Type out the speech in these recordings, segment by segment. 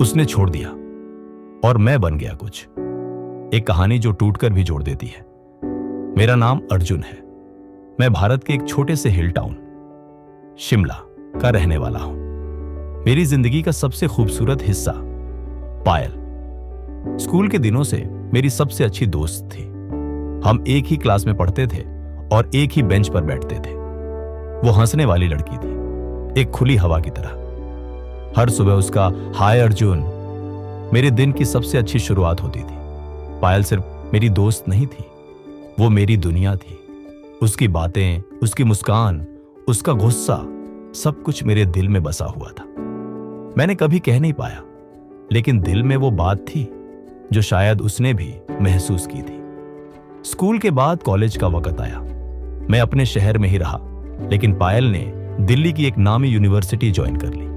उसने छोड़ दिया और मैं बन गया कुछ, एक कहानी जो टूटकर भी जोड़ देती है। मेरा नाम अर्जुन है। मैं भारत के एक छोटे से हिल टाउन शिमला का रहने वाला हूं। मेरी जिंदगी का सबसे खूबसूरत हिस्सा पायल स्कूल के दिनों से मेरी सबसे अच्छी दोस्त थी। हम एक ही क्लास में पढ़ते थे और एक ही बेंच पर बैठते थे। वो हंसने वाली लड़की थी, एक खुली हवा की तरह। हर सुबह उसका हाय अर्जुन मेरे दिन की सबसे अच्छी शुरुआत होती थी। पायल सिर्फ मेरी दोस्त नहीं थी, वो मेरी दुनिया थी। उसकी बातें, उसकी मुस्कान, उसका गुस्सा, सब कुछ मेरे दिल में बसा हुआ था। मैंने कभी कह नहीं पाया, लेकिन दिल में वो बात थी जो शायद उसने भी महसूस की थी। स्कूल के बाद कॉलेज का वक्त आया। मैं अपने शहर में ही रहा, लेकिन पायल ने दिल्ली की एक नामी यूनिवर्सिटी ज्वाइन कर ली।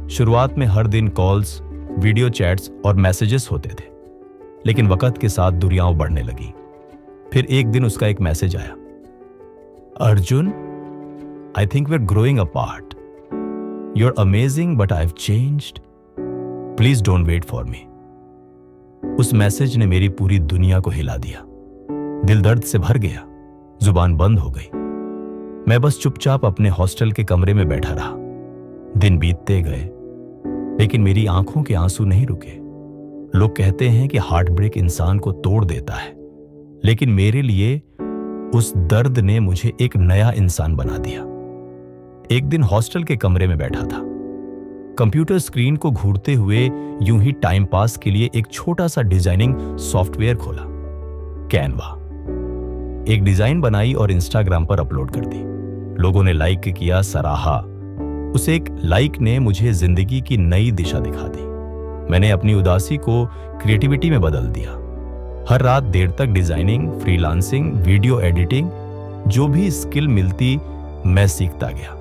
शुरुआत में हर दिन कॉल्स, वीडियो चैट्स और मैसेजेस होते थे, लेकिन वक्त के साथ दूरियां बढ़ने लगी। फिर एक दिन उसका एक मैसेज आया, Arjun, I think we are growing apart. You are amazing but I have changed. Please don't wait for me. उस मैसेज ने मेरी पूरी दुनिया को हिला दिया। दिल दर्द से भर गया, जुबान बंद हो गई। मैं बस चुपचाप अपने हॉस्टल के कमरे में बैठा रहा। दिन बीतते गए, लेकिन मेरी आंखों के आंसू नहीं रुके। लोग कहते हैं कि हार्ट ब्रेक इंसान को तोड़ देता है, लेकिन मेरे लिए उस दर्द ने मुझे एक नया इंसान बना दिया। एक दिन हॉस्टल के कमरे में बैठा था, कंप्यूटर स्क्रीन को घूरते हुए यूं ही टाइम पास के लिए एक छोटा सा डिजाइनिंग सॉफ्टवेयर खोला, कैनवा। एक डिजाइन बनाई और इंस्टाग्राम पर अपलोड कर दी। लोगों ने लाइक किया, सराहा। उस एक लाइक ने मुझे जिंदगी की नई दिशा दिखा दी। मैंने अपनी उदासी को क्रिएटिविटी में बदल दिया। हर रात देर तक डिजाइनिंग, फ्रीलांसिंग, वीडियो एडिटिंग, जो भी स्किल मिलती मैं सीखता गया।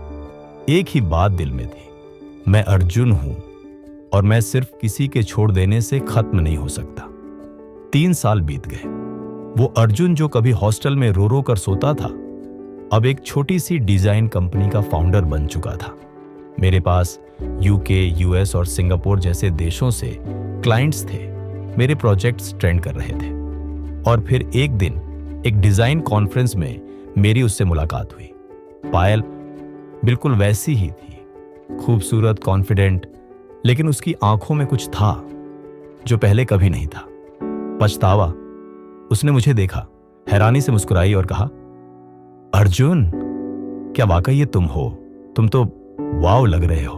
एक ही बात दिल में थी, मैं अर्जुन हूं और मैं सिर्फ किसी के छोड़ देने से खत्म नहीं हो सकता। 3 साल बीत गए। वो अर्जुन जो कभी हॉस्टल में रो रो कर सोता था, अब एक छोटी सी डिजाइन कंपनी का फाउंडर बन चुका था। मेरे पास यूके, यूएस और सिंगापुर जैसे देशों से क्लाइंट्स थे। मेरे प्रोजेक्ट्स ट्रेंड कर रहे थे। और फिर एक दिन एक डिजाइन कॉन्फ्रेंस में मेरी उससे मुलाकात हुई। पायल बिल्कुल वैसी ही थी, खूबसूरत, कॉन्फिडेंट, लेकिन उसकी आंखों में कुछ था जो पहले कभी नहीं था, पछतावा। उसने मुझे देखा, हैरानी से मुस्कुराई और कहा, अर्जुन, क्या वाकई ये तुम हो? तुम तो वाव लग रहे हो।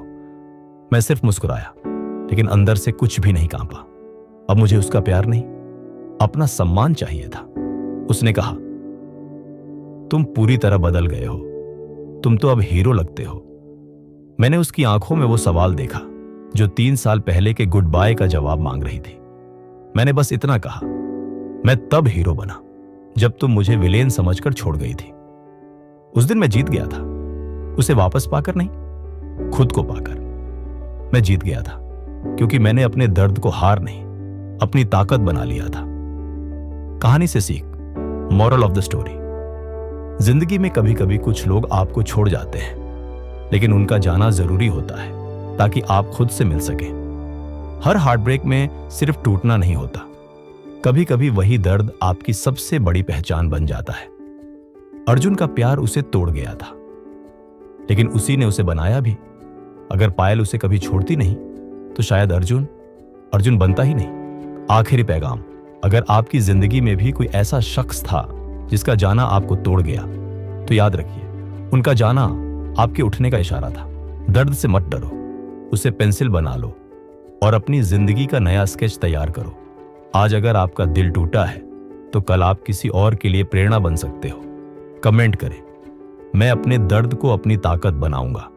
मैं सिर्फ मुस्कुराया, लेकिन अंदर से कुछ भी नहीं कांपा। अब मुझे उसका प्यार नहीं, अपना सम्मान चाहिए था। उसने कहा, तुम पूरी तरह बदल गए हो, तुम तो अब हीरो लगते हो। मैंने उसकी आंखों में वो सवाल देखा जो 3 साल पहले के गुड बाय का जवाब मांग रही थी। मैंने बस इतना कहा, मैं तब हीरो बना जब तुम मुझे विलेन समझकर छोड़ गई थी। उस दिन मैं जीत गया था, उसे वापस पाकर नहीं, खुद को पाकर। मैं जीत गया था क्योंकि मैंने अपने दर्द को हार नहीं, अपनी ताकत बना लिया था। कहानी से सीख, मॉरल ऑफ द स्टोरी। जिंदगी में कभी कभी कुछ लोग आपको छोड़ जाते हैं, लेकिन उनका जाना जरूरी होता है ताकि आप खुद से मिल सकें। हर हार्ट ब्रेक में सिर्फ टूटना नहीं होता, कभी कभी वही दर्द आपकी सबसे बड़ी पहचान बन जाता है। अर्जुन का प्यार उसे तोड़ गया था, लेकिन उसी ने उसे बनाया भी। अगर पायल उसे कभी छोड़ती नहीं तो शायद अर्जुन बनता ही नहीं। आखिरी पैगाम, अगर आपकी जिंदगी में भी कोई ऐसा शख्स था जिसका जाना आपको तोड़ गया, तो याद रखिए, उनका जाना आपके उठने का इशारा था। दर्द से मत डरो, उसे पेंसिल बना लो और अपनी जिंदगी का नया स्केच तैयार करो। आज अगर आपका दिल टूटा है तो कल आप किसी और के लिए प्रेरणा बन सकते हो। कमेंट करें, मैं अपने दर्द को अपनी ताकत बनाऊंगा।